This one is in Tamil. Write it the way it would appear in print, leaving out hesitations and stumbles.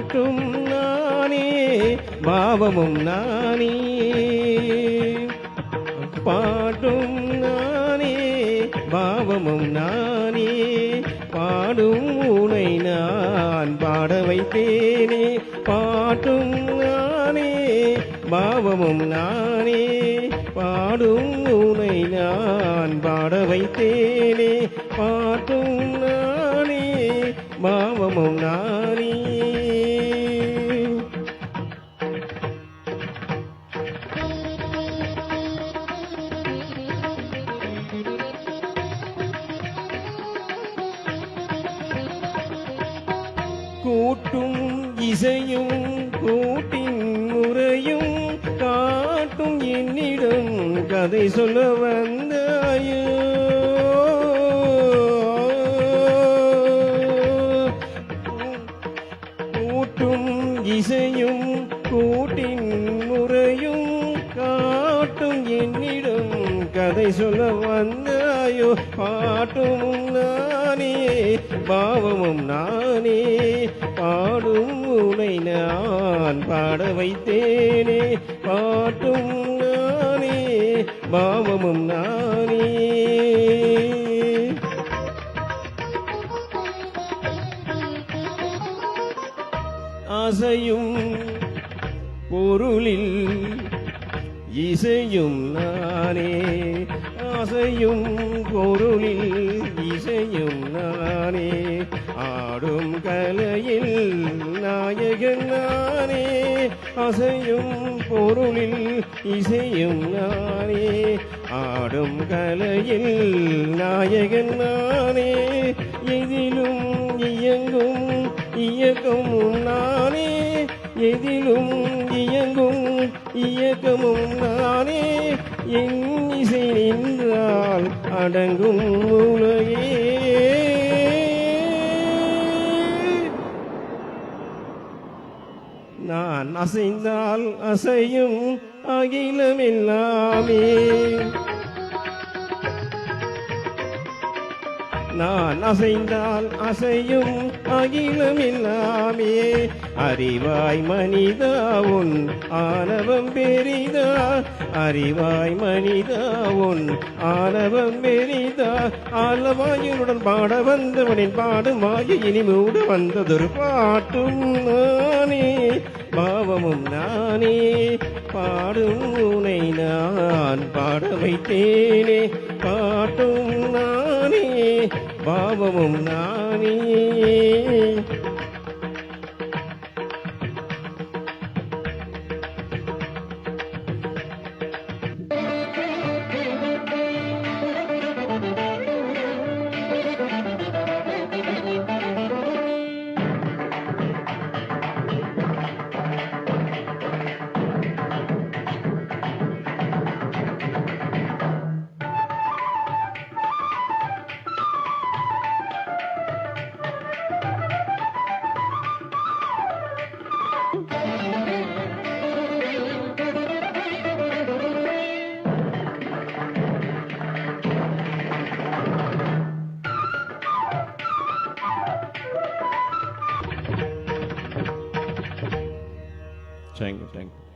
பாட்டும் நானே பாவமும் நானே பாட்டும் நானே பாவமும் நானே பாடும் உனை நான் பாட வைத்தேனே பாட்டும் நானே பாவமும் நானே பாடும் உனை நான் பாட வைத்தேனே பாட்டும் நானே பாவமும் நானே கூட்டும் இசையும் கூட்டின் முறையும் காட்டும் என்னிடம் கதை சொல்ல வந்தாயோ கூட்டும் இசையும் கூட்டின் முறையும் காட்டும் என்னிடம் கதை சொல்ல வந்தாயோ பாட்டும் நானே பாவமும் நானே பாடும் உனை நான் பாட வைத்தேனே பாட்டும் நானே பாவமும் நானே ஆசையும் பொருளில் இசையும் நானே ஆசையும் பொருளில் இசையும் நானே ஆடும் கலையில் நாயகன் நானே அசையும் பொருளில் இசையும் நானே ஆடும் கலையில் நாயகன் நானே எதிலும் இயங்கும் இயக்கமும் நானே எதிலும் இயங்கும் இயக்கமும் நானே என் இசை நின்றால் அடங்கும் உலகே நான் அசைந்தால் அசையும் அகிலமெல்லாமே நான் அசைந்தால் அசையும் அகிலமெல்லாமே அறிவாய் மனிதா உன் ஆணவம் பெரிதா அறிவாய் மனிதா உன் ஆணவம் பெரிதா ஆலவாயுடன் பாட வந்தவனின் பாடுமாய இனி மூட வந்ததொரு பாட்டும் நானே பாவமும் நானே பாடும் உனை நான் பாட வைத்தேனே பாட்டும் நானே பாவமும் நானே Thank you.